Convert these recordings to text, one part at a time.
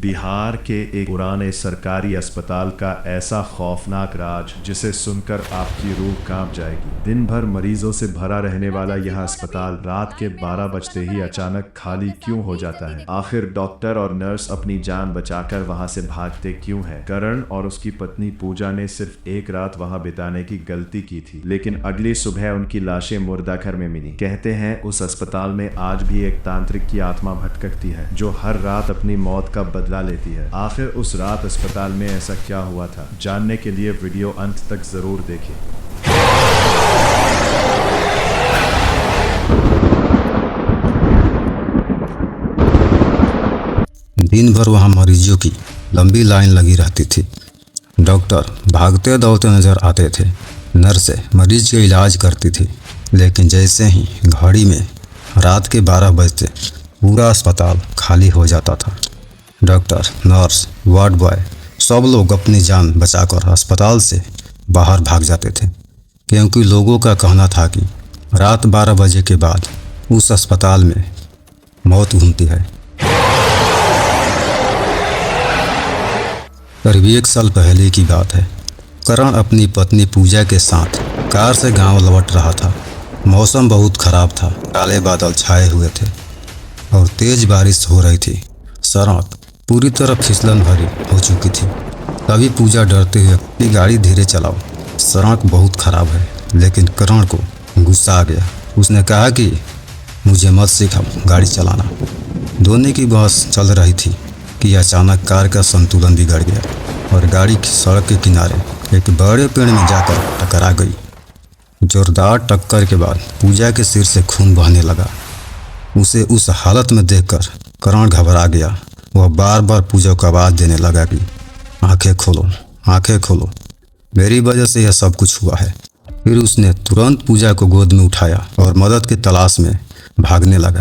बिहार के एक पुराने सरकारी अस्पताल का ऐसा खौफनाक राज जिसे सुनकर आपकी रूह कांप जाएगी। दिन भर मरीजों से भरा रहने वाला यह अस्पताल रात के 12 बजते ही अचानक खाली क्यों हो जाता है? आखिर डॉक्टर और नर्स अपनी जान बचाकर वहां से भागते क्यों हैं? करण और उसकी पत्नी पूजा ने सिर्फ एक रात वहां बिताने की गलती की थी, लेकिन अगली सुबह उनकी लाशें मुर्दा घर में मिली। कहते हैं उस अस्पताल में आज भी एक तांत्रिक की आत्मा भटकती है जो हर रात अपनी मौत का बदला लेती है। आखिर उस रात अस्पताल में ऐसा क्या हुआ था? जानने के लिए वीडियो अंत तक जरूर देखें। दिन भर वहां मरीजों की लंबी लाइन लगी रहती थी। डॉक्टर भागते दौड़ते नजर आते थे, नर्सें मरीज के इलाज करती थी, लेकिन जैसे ही घड़ी में रात के 12 बजते पूरा अस्पताल खाली हो जाता था। डॉक्टर, नर्स, वार्ड बॉय सब लोग अपनी जान बचाकर अस्पताल से बाहर भाग जाते थे, क्योंकि लोगों का कहना था कि रात 12 बजे के बाद उस अस्पताल में मौत घूमती है। करीब 1 साल पहले की बात है। करण अपनी पत्नी पूजा के साथ कार से गांव लौट रहा था। मौसम बहुत खराब था, काले बादल छाए हुए थे और तेज बारिश हो रही थी। सड़क पूरी तरह फिसलन भरी हो चुकी थी। तभी पूजा डरते हुए कि गाड़ी धीरे चलाओ, सड़क बहुत खराब है। लेकिन करण को गुस्सा आ गया। उसने कहा कि मुझे मत सिखाओ गाड़ी चलाना। दोनों की बहस चल रही थी कि अचानक कार का संतुलन बिगड़ गया और गाड़ी सड़क के किनारे एक बड़े पेड़ में जाकर टकरा गई। जोरदार टक्कर के बाद पूजा के सिर से खून बहने लगा। उसे उस हालत में देखकर करण घबरा गया। वह बार बार पूजा को आवाज़ देने लगा कि आंखें खोलो, आंखें खोलो, मेरी वजह से यह सब कुछ हुआ है। फिर उसने तुरंत पूजा को गोद में उठाया और मदद की तलाश में भागने लगा।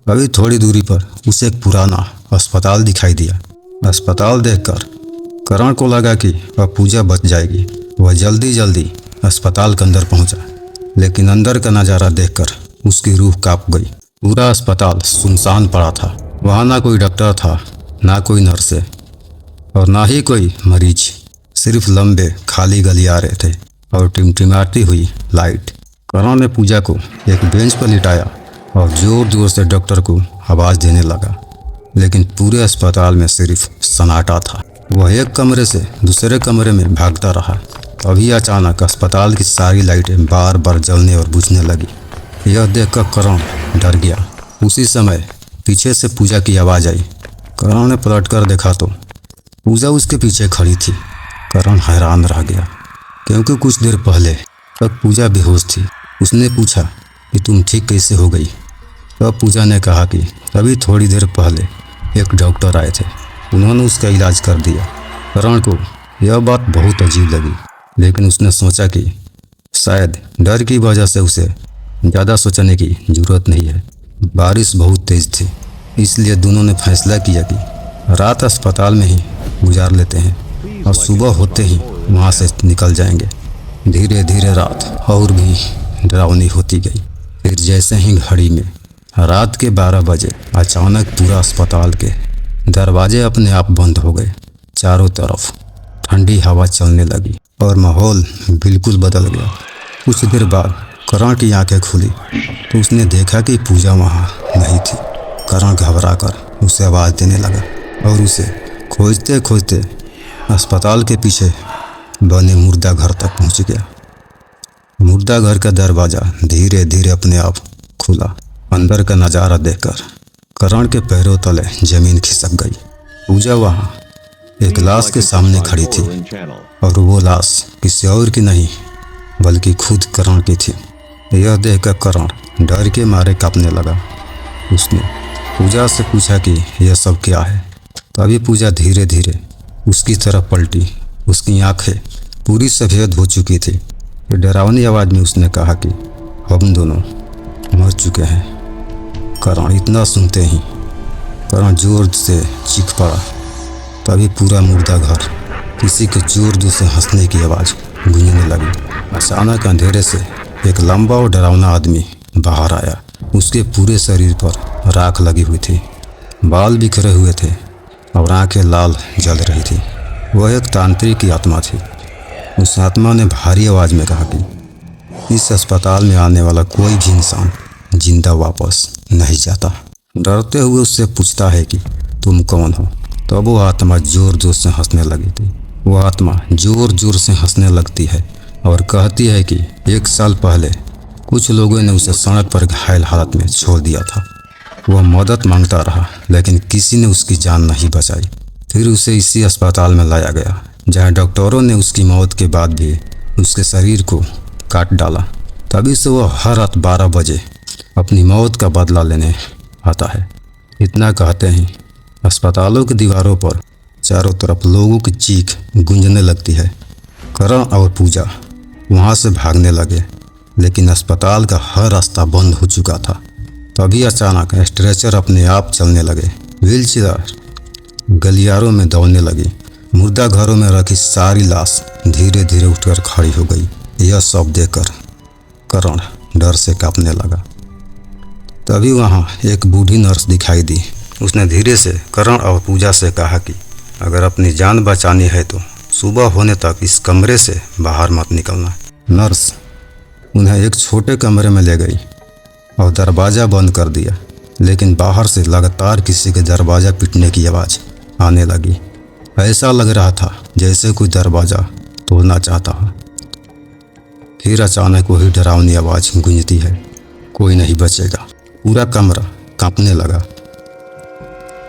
अभी थोड़ी दूरी पर उसे एक पुराना अस्पताल दिखाई दिया। अस्पताल देखकर करण को लगा कि अब पूजा बच जाएगी। वह जल्दी जल्दी अस्पताल के अंदर पहुंचा, लेकिन अंदर का नज़ारा देखकर उसकी रूह कांप गई। पूरा अस्पताल सुनसान पड़ा था। वहाँ ना कोई डॉक्टर था, ना कोई नर्से और ना ही कोई मरीज। सिर्फ लंबे खाली गलियारे थे और टिमटिमाती हुई लाइट। करण ने पूजा को एक बेंच पर लिटाया और जोर जोर से डॉक्टर को आवाज़ देने लगा, लेकिन पूरे अस्पताल में सिर्फ सन्नाटा था। वह एक कमरे से दूसरे कमरे में भागता रहा। अभी अचानक अस्पताल की सारी लाइटें बार बार जलने और बुझने लगी। यह देखकर करण डर गया। उसी समय पीछे से पूजा की आवाज़ आई। करण ने पलटकर देखा तो पूजा उसके पीछे खड़ी थी। करण हैरान रह गया, क्योंकि कुछ देर पहले तक पूजा बेहोश थी। उसने पूछा कि तुम ठीक कैसे हो गई? तब पूजा ने कहा कि अभी थोड़ी देर पहले एक डॉक्टर आए थे, उन्होंने उसका इलाज कर दिया। करण को यह बात बहुत अजीब लगी, लेकिन उसने सोचा कि शायद डर की वजह से उसे ज़्यादा सोचने की जरूरत नहीं है। बारिश बहुत तेज थी, इसलिए दोनों ने फैसला किया कि रात अस्पताल में ही गुजार लेते हैं और सुबह होते ही वहाँ से निकल जाएंगे। धीरे धीरे रात और भी डरावनी होती गई। फिर जैसे ही घड़ी में रात के 12 बजे अचानक पूरा अस्पताल के दरवाजे अपने आप बंद हो गए। चारों तरफ ठंडी हवा चलने लगी और माहौल बिल्कुल बदल गया। कुछ देर बाद करण की आंखें खुली तो उसने देखा कि पूजा वहाँ नहीं थी। करण घबरा कर उसे आवाज़ देने लगा और उसे खोजते खोजते अस्पताल के पीछे बने मुर्दा घर तक पहुँच गया। मुर्दा घर का दरवाज़ा धीरे धीरे अपने आप खुला। अंदर का नज़ारा देखकर करण के पैरों तले जमीन खिसक गई। पूजा वहाँ एक लाश के सामने खड़ी थी और वो लाश किसी और की नहीं बल्कि खुद करण की थी। यह देखकर करण डर के मारे कांपने लगा। उसने पूजा से पूछा कि यह सब क्या है। तभी पूजा धीरे धीरे उसकी तरफ पलटी। उसकी आंखें पूरी सफ़ेद हो चुकी थी। डरावनी आवाज़ में उसने कहा कि हम दोनों मर चुके हैं। करण इतना सुनते ही करण जोर से चीख पड़ा। तभी पूरा मुर्दा घर किसी के जोर जोर से हंसने की आवाज़ गूंजने लगी। अचानक अंधेरे से एक लंबा और डरावना आदमी बाहर आया। उसके पूरे शरीर पर राख लगी हुई थी। बाल बिखरे हुए थे और आंखें लाल जल रही थी। वह एक तांत्रिक की आत्मा थी। उस आत्मा ने भारी आवाज में कहा कि इस अस्पताल में आने वाला कोई भी इंसान जिंदा वापस नहीं जाता। डरते हुए उससे पूछता है कि तुम कौन हो? तब वो आत्मा जोर जोर से हंसने लगी थी। वो आत्मा जोर जोर से हंसने लगती है और कहती है कि 1 साल पहले कुछ लोगों ने उसे सड़क पर घायल हालत में छोड़ दिया था। वह मदद मांगता रहा लेकिन किसी ने उसकी जान नहीं बचाई। फिर उसे इसी अस्पताल में लाया गया जहां डॉक्टरों ने उसकी मौत के बाद भी उसके शरीर को काट डाला। तभी से वह हर रात 12 बजे अपनी मौत का बदला लेने आता है। इतना कहते ही अस्पतालों की दीवारों पर चारों तरफ लोगों की चीख गूंजने लगती है। करण और पूजा वहां से भागने लगे लेकिन अस्पताल का हर रास्ता बंद हो चुका था। तभी अचानक स्ट्रेचर अपने आप चलने लगे। व्हीलचेयर गलियारों में दौड़ने लगी। मुर्दा घरों में रखी सारी लाश धीरे धीरे उठकर खड़ी हो गई। यह सब देखकर करण डर से कांपने लगा। तभी वहां एक बूढ़ी नर्स दिखाई दी। उसने धीरे से करण और पूजा से कहा कि अगर अपनी जान बचानी है तो सुबह होने तक इस कमरे से बाहर मत निकलना। नर्स उन्हें एक छोटे कमरे में ले गई और दरवाज़ा बंद कर दिया, लेकिन बाहर से लगातार किसी के दरवाज़ा पीटने की आवाज़ आने लगी। ऐसा लग रहा था जैसे कोई दरवाज़ा तोड़ना चाहता हो। फिर अचानक वही डरावनी आवाज़ गूंजती है, कोई नहीं बचेगा। पूरा कमरा कांपने लगा।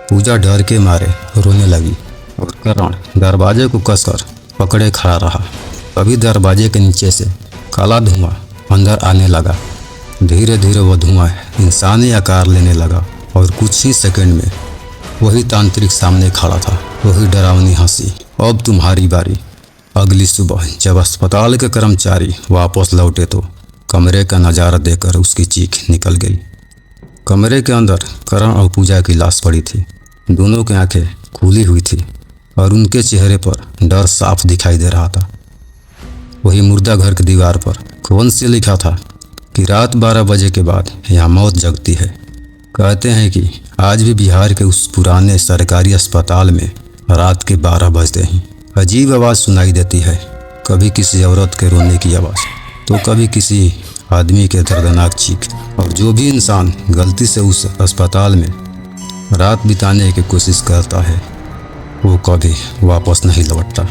पूजा डर के मारे रोने लगी और करण दरवाजे को कसकर पकड़े खड़ा रहा। तभी दरवाजे के नीचे से काला धुआं अंदर आने लगा। धीरे धीरे वह धुआं इंसानी आकार लेने लगा और कुछ ही सेकंड में वही तांत्रिक सामने खड़ा था। वही डरावनी हंसी। अब तुम्हारी बारी। अगली सुबह जब अस्पताल के कर्मचारी वापस लौटे तो कमरे का नज़ारा देखकर उसकी चीख निकल गई। कमरे के अंदर करण और पूजा की लाश पड़ी थी। दोनों की आंखें खुली हुई थी और उनके चेहरे पर डर साफ दिखाई दे रहा था। वही मुर्दा घर की दीवार पर खून से लिखा था कि रात 12 बजे के बाद यहाँ मौत जगती है। कहते हैं कि आज भी बिहार के उस पुराने सरकारी अस्पताल में रात के 12 बजते ही अजीब आवाज़ सुनाई देती है। कभी किसी औरत के रोने की आवाज़ तो कभी किसी आदमी के दर्दनाक चीख। और जो भी इंसान गलती से उस अस्पताल में रात बिताने की कोशिश करता है वो कभी वापस नहीं लौटता।